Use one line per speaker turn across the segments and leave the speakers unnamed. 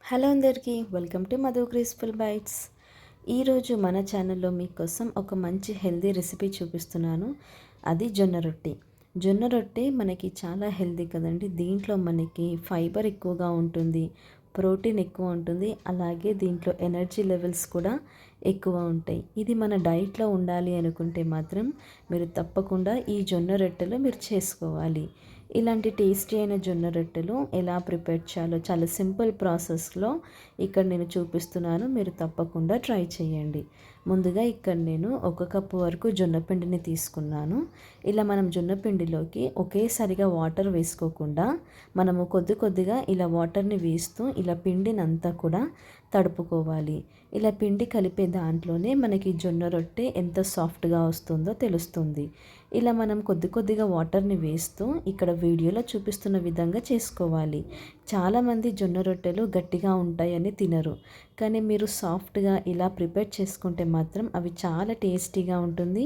Hello అందరికీ welcome to Madhu graceful bytes. ఈరోజు మన ఛానల్లో మీకోసం ఒక మంచి హెల్దీ రెసిపీ చూపిస్తున్నాను. అది జొన్న రొట్టె. జొన్న రొట్టె మనకి చాలా హెల్దీ కదండి. దీంట్లో మనకి ఫైబర్ ఎక్కువగా ఉంటుంది, ప్రోటీన్ ఎక్కువ ఉంటుంది, అలాగే దీంట్లో ఎనర్జీ లెవెల్స్ కూడా ఎక్కువ ఉంటాయి. ఇది మన డైట్లో ఉండాలి అనుకుంటే మాత్రం మీరు తప్పకుండా ఈ జొన్న రొట్టెలు మీరు చేసుకోవాలి. ఇలాంటి టేస్టీ అయిన జొన్న రొట్టెలు ఎలా ప్రిపేర్ చేయాలో చాలా సింపుల్ ప్రాసెస్లో ఇక్కడ నేను చూపిస్తున్నాను. మీరు తప్పకుండా ట్రై చేయండి. ముందుగా ఇక్కడ నేను 1 కప్పు వరకు జొన్న పిండిని తీసుకున్నాను. ఇలా మనం జొన్న పిండిలోకి ఒకేసారిగా వాటర్ వేసుకోకుండా మనము కొద్ది కొద్దిగా ఇలా వాటర్ని వేస్తూ ఇలా పిండిని అంతా కూడా తడుపుకోవాలి. ఇలా పిండి కలిపే దాంట్లోనే మనకి జొన్న రొట్టె ఎంత సాఫ్ట్గా వస్తుందో తెలుస్తుంది. ఇలా మనం కొద్ది కొద్దిగా వాటర్ని వేస్తూ ఇక్కడ వీడియోలో చూపిస్తున్న విధంగా చేసుకోవాలి. చాలామంది జొన్న రొట్టెలు గట్టిగా ఉంటాయని తినరు, కానీ మీరు సాఫ్ట్గా ఇలా ప్రిపేర్ చేసుకుంటే మాత్రం అవి చాలా టేస్టీగా ఉంటుంది.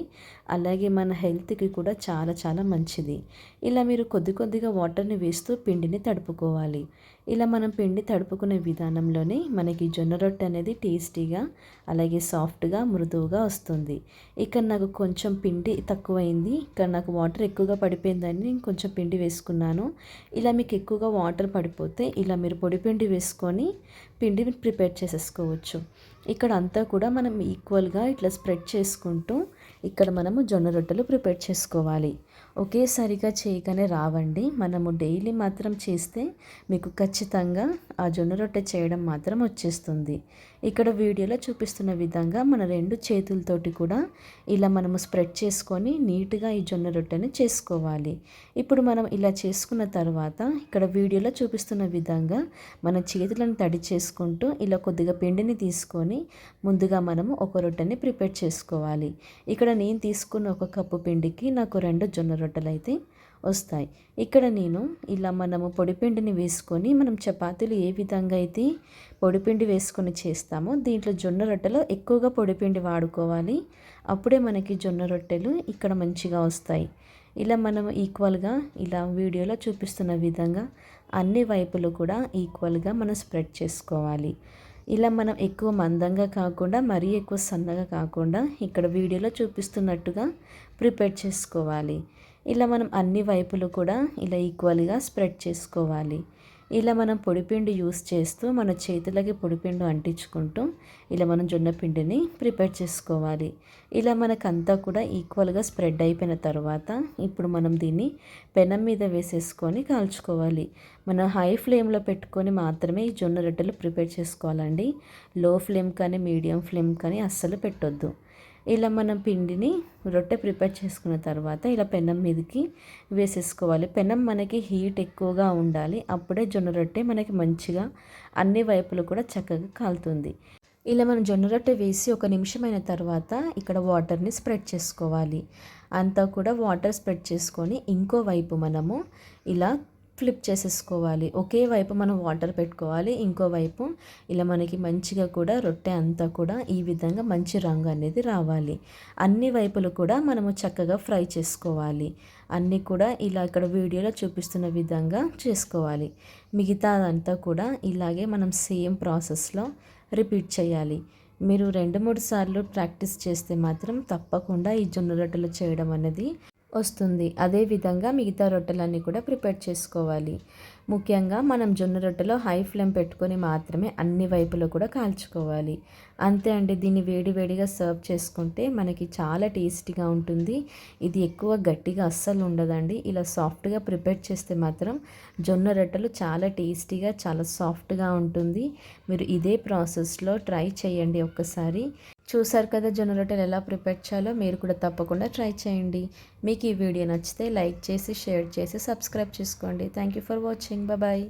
అలాగే మన హెల్త్కి కూడా చాలా చాలా మంచిది. ఇలా మీరు కొద్ది కొద్దిగా వాటర్ని వేస్తూ పిండిని తడుపుకోవాలి. ఇలా మనం పిండి తడుపుకునే విధానంలోనే మనకి జొన్న రొట్టె అనేది టేస్టీగా అలాగే సాఫ్ట్గా మృదువుగా వస్తుంది. ఇక్కడ నాకు కొంచెం పిండి తక్కువైంది, ఇక్కడ నాకు వాటర్ ఎక్కువగా పడిపోయిందని నేను కొంచెం పిండి వేసుకున్నాను. ఇలా మీకు ఎక్కువగా వాటర్ పడిపోతే ఇలా మీరు పొడి పిండి వేసుకొని పిండిని ప్రిపేర్ చేసేసుకోవచ్చు. ఇక్కడ అంతా కూడా మనం ఈక్వల్గా ఇట్లా స్ప్రెడ్ చేసుకుంటూ ఇక్కడ మనము జొన్న రొట్టెలు ప్రిపేర్ చేసుకోవాలి. ఒకేసారిగా చేయగానే రావండి. మనము డైలీ మాత్రం చేస్తే మీకు ఖచ్చితంగా ఆ జొన్న రొట్టె చేయడం మాత్రం వచ్చేస్తుంది. ఇక్కడ వీడియోలో చూపిస్తున్న విధంగా మన 2 చేతులతోటి కూడా ఇలా మనము స్ప్రెడ్ చేసుకొని నీట్గా ఈ జొన్న రొట్టెని చేసుకోవాలి. ఇప్పుడు మనం ఇలా చేసుకున్న తర్వాత ఇక్కడ వీడియోలో చూపిస్తున్న విధంగా మన చేతులను తడి చేసుకుంటూ ఇలా కొద్దిగా పిండిని తీసుకొని ముందుగా మనము ఒక రొట్టెని ప్రిపేర్ చేసుకోవాలి. ఇక్కడ నేను తీసుకున్న 1 కప్పు పిండికి నాకు 2 జొన్న రొట్టెలు అయితే వస్తాయి. ఇక్కడ నేను ఇలా మనము పొడిపిండిని వేసుకొని మనం చపాతీలు ఏ విధంగా అయితే పొడిపిండి వేసుకొని చేస్తామో దీంట్లో జొన్న రొట్టెలో ఎక్కువగా పొడిపిండి వాడుకోవాలి. అప్పుడే మనకి జొన్న రొట్టెలు ఇక్కడ మంచిగా వస్తాయి. ఇలా మనం ఈక్వల్గా ఇలా వీడియోలో చూపిస్తున్న విధంగా అన్ని వైపులు కూడా ఈక్వల్గా మనం స్ప్రెడ్ చేసుకోవాలి. ఇలా మనం ఎక్కువ మందంగా కాకుండా మరీ ఎక్కువ సన్నగా కాకుండా ఇక్కడ వీడియోలో చూపిస్తున్నట్టుగా ప్రిపేర్ చేసుకోవాలి. ఇలా మనం అన్ని వైపులు కూడా ఇలా ఈక్వల్గా స్ప్రెడ్ చేసుకోవాలి. ఇలా మనం పొడిపిండి యూస్ చేస్తూ మన చేతులకి పొడిపిండి అంటించుకుంటూ ఇలా మనం జొన్న పిండిని ప్రిపేర్ చేసుకోవాలి. ఇలా మనకంతా కూడా ఈక్వల్గా స్ప్రెడ్ అయిపోయిన తర్వాత ఇప్పుడు మనం దీన్ని పెనం మీద వేసేసుకొని కాల్చుకోవాలి. మనం హై ఫ్లేమ్లో పెట్టుకొని మాత్రమే ఈ జొన్న రొట్టెలు ప్రిపేర్ చేసుకోవాలండి. లో ఫ్లేమ్ కానీ మీడియం ఫ్లేమ్ కానీ అస్సలు పెట్టొద్దు. ఇలా మనం పిండిని రొట్టె ప్రిపేర్ చేసుకున్న తర్వాత ఇలా పెనం మీదకి వేసేసుకోవాలి. పెనం మనకి హీట్ ఎక్కువగా ఉండాలి, అప్పుడే జొన్న రొట్టె మనకి మంచిగా అన్ని వైపులు కూడా చక్కగా కాలుతుంది. ఇలా మనం జొన్న రొట్టె వేసి 1 నిమిషం అయిన తర్వాత ఇక్కడ వాటర్ని స్ప్రెడ్ చేసుకోవాలి. అంతా కూడా వాటర్ స్ప్రెడ్ చేసుకొని ఇంకో వైపు మనము ఇలా ఫ్లిప్ చేసేసుకోవాలి. ఒకే వైపు మనం వాటర్ పెట్టుకోవాలి, ఇంకోవైపు ఇలా మనకి మంచిగా కూడా రొట్టె అంతా కూడా ఈ విధంగా మంచి రంగు అనేది రావాలి. అన్ని వైపులు కూడా మనము చక్కగా ఫ్రై చేసుకోవాలి. అన్నీ కూడా ఇలా ఇక్కడ వీడియోలో చూపిస్తున్న విధంగా చేసుకోవాలి. మిగతా అంతా కూడా ఇలాగే మనం సేమ్ ప్రాసెస్లో రిపీట్ చేయాలి. మీరు 2-3 సార్లు ప్రాక్టీస్ చేస్తే మాత్రం తప్పకుండా ఈ జొన్న రొట్టెలు చేయడం అనేది వస్తుంది. అదేవిధంగా మిగతా రొట్టెలన్నీ కూడా ప్రిపేర్ చేసుకోవాలి. ముఖ్యంగా మనం జొన్న రొట్టెలో హై ఫ్లేమ్ పెట్టుకొని మాత్రమే అన్ని వైపులో కూడా కాల్చుకోవాలి. అంతే అండి. దీన్ని వేడి వేడిగా సర్వ్ చేసుకుంటే మనకి చాలా టేస్టీగా ఉంటుంది. ఇది ఎక్కువ గట్టిగా అస్సలు ఉండదండి. ఇలా సాఫ్ట్గా ప్రిపేర్ చేస్తే మాత్రం జొన్న రొట్టెలు చాలా టేస్టీగా చాలా సాఫ్ట్గా ఉంటుంది. మీరు ఇదే ప్రాసెస్లో ట్రై చేయండి ఒక్కసారి. చూసారు కదా జొన్న రొట్టెలు ఎలా ప్రిపేర్ చేయాలో. మీరు కూడా తప్పకుండా ట్రై చేయండి. మీకు ఈ వీడియో నచ్చితే లైక్ చేసి షేర్ చేసి సబ్స్క్రైబ్ చేసుకోండి. Thank you for watching. Bye.